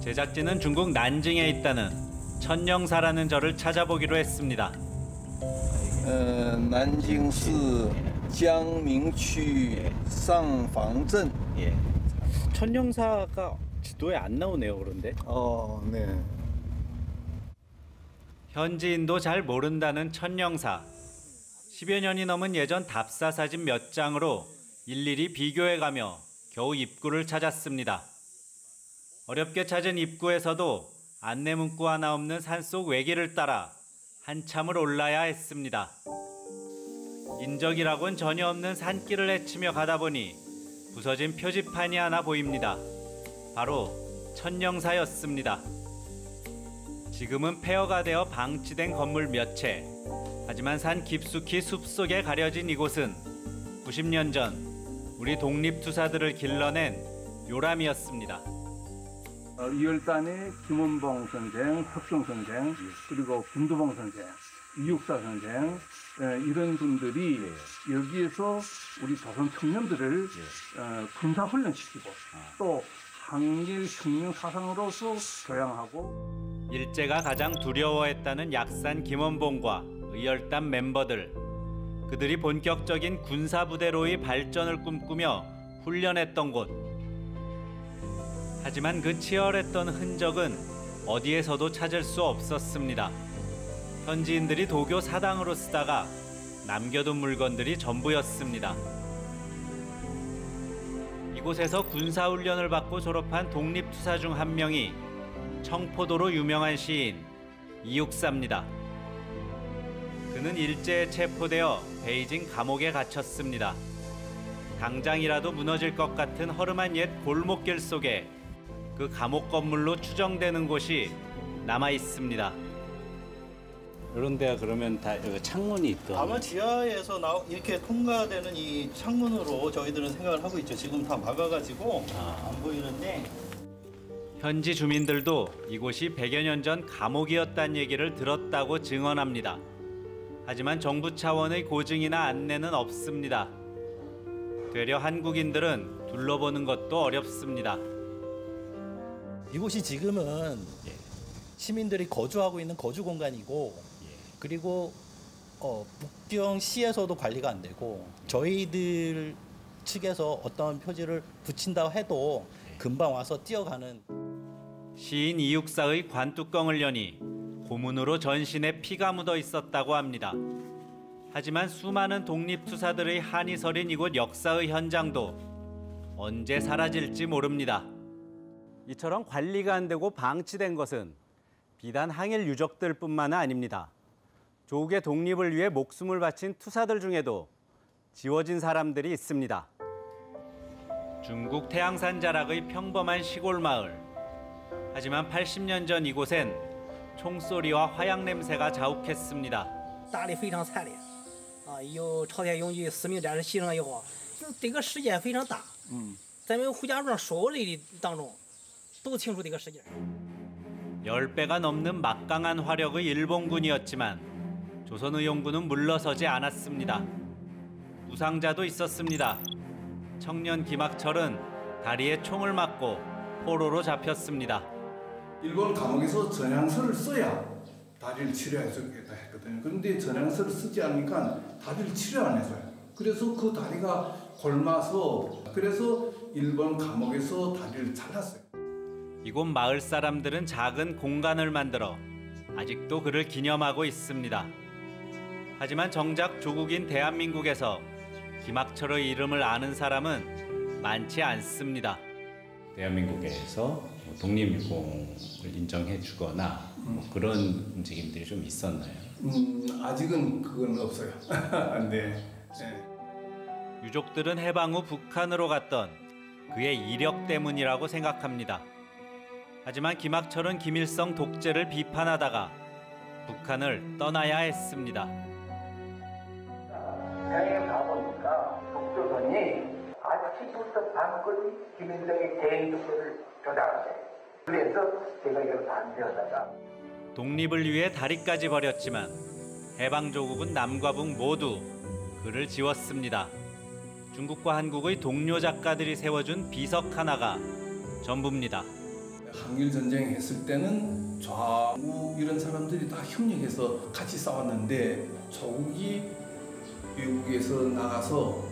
제작진은 중국 난징에 있다는 천령사라는 절을 찾아보기로 했습니다. 난징시江明区上房镇. 예. 천령사가 지도에 안 나오네요, 그런데. 네. 현지인도 잘 모른다는 천령사. 10여 년이 넘은 예전 답사 사진 몇 장으로 일일이 비교해가며 겨우 입구를 찾았습니다. 어렵게 찾은 입구에서도 안내 문구 하나 없는 산속 외길을 따라 한참을 올라야 했습니다. 인적이라고는 전혀 없는 산길을 헤치며 가다 보니 부서진 표지판이 하나 보입니다. 바로 천령사였습니다. 지금은 폐허가 되어 방치된 건물 몇 채. 하지만 산 깊숙이 숲속에 가려진 이곳은 90년 전 우리 독립투사들을 길러낸 요람이었습니다. 2월달에 김원봉 선생, 혁종 선생, 그리고 김두봉 선생, 이육사 선생 이런 분들이 여기에서 우리 조선 청년들을 군사훈련시키고 또 항일혁명 사상으로서 교양하고 일제가 가장 두려워했다는 약산 김원봉과 의열단 멤버들. 그들이 본격적인 군사부대로의 발전을 꿈꾸며 훈련했던 곳. 하지만 그 치열했던 흔적은 어디에서도 찾을 수 없었습니다. 현지인들이 도교 사당으로 쓰다가 남겨둔 물건들이 전부였습니다. 이곳에서 군사훈련을 받고 졸업한 독립투사 중 한 명이 청포도로 유명한 시인 이육사입니다. 그는 일제에 체포되어 베이징 감옥에 갇혔습니다. 당장이라도 무너질 것 같은 허름한 옛 골목길 속에 그 감옥 건물로 추정되는 곳이 남아 있습니다. 이런 데가 그러면 다 창문이 있던. 아마 지하에서 이렇게 통과되는 이 창문으로 저희들은 생각을 하고 있죠. 지금 다 막아가지고 안 보이는데. 현지 주민들도 이곳이 100여 년 전 감옥이었다는 얘기를 들었다고 증언합니다. 하지만 정부 차원의 고증이나 안내는 없습니다. 되려 한국인들은 둘러보는 것도 어렵습니다. 이곳이 지금은 시민들이 거주하고 있는 거주 공간이고 그리고 북경시에서도 관리가 안 되고 저희들 측에서 어떤 표지를 붙인다고 해도 금방 와서 뛰어가는. 시인 이육사의 관뚜껑을 여니 고문으로 전신에 피가 묻어 있었다고 합니다. 하지만 수많은 독립투사들의 한이 서린 이곳 역사의 현장도 언제 사라질지 모릅니다. 이처럼 관리가 안 되고 방치된 것은 비단 항일 유족들뿐만 아닙니다. 조국의 독립을 위해 목숨을 바친 투사들 중에도 지워진 사람들이 있습니다. 중국 태양산 자락의 평범한 시골 마을. 하지만 80년 전 이곳엔 총소리와 화약 냄새가 자욱했습니다. 打得非常惨烈，有朝鲜勇军4名战士牺牲以后，这个事件非常大。咱们胡家庄所有人当中都清楚这个事件。 10배가 넘는 막강한 화력의 일본군이었지만 조선의용군은 물러서지 않았습니다. 부상자도 있었습니다. 청년 김학철은 다리에 총을 맞고 포로로 잡혔습니다. 일본 감옥에서 전향서를 써야 다리를 치료해주겠다 했거든요. 그런데 전향서를 쓰지 않으니까 다리를 치료 안 해줘요. 그래서 그 다리가 골마서 그래서 일본 감옥에서 다리를 잘랐어요. 이곳 마을 사람들은 작은 공간을 만들어 아직도 그를 기념하고 있습니다. 하지만 정작 조국인 대한민국에서 김학철의 이름을 아는 사람은 많지 않습니다. 대한민국에서 독립유공을 인정해주거나 그런 움직임들이 좀 있었나요? 아직은 그건 없어요. 네. 유족들은 해방 후 북한으로 갔던 그의 이력 때문이라고 생각합니다. 하지만 김학철은 김일성 독재를 비판하다가 북한을 떠나야 했습니다. 평양에 가보니까 북조선이 아침부터 밤까지 김일성의 개인 정보를 조작하세요. 그래서 제가 이걸 반대하다가 독립을 위해 다리까지 버렸지만 해방조국은 남과 북 모두 그를 지웠습니다. 중국과 한국의 동료 작가들이 세워준 비석 하나가 전부입니다. 한일 전쟁 했을 때는 좌우 이런 사람들이 다 협력해서 같이 싸웠는데 조국이 외국에서 나가서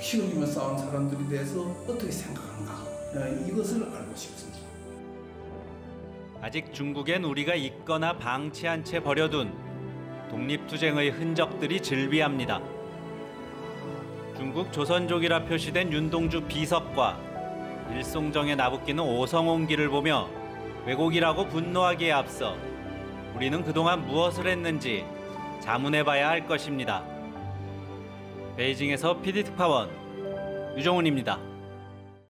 피 흘리며 싸운 사람들에 대해서 어떻게 생각하는가 이것을 알고 싶습니다. 아직 중국엔 우리가 잊거나 방치한 채 버려둔 독립투쟁의 흔적들이 즐비합니다. 중국 조선족이라 표시된 윤동주 비석과 일송정에 나부끼는 오성홍기를 보며 왜곡이라고 분노하기에 앞서 우리는 그동안 무엇을 했는지 자문해봐야 할 것입니다. 베이징에서 PD특파원 유종훈입니다.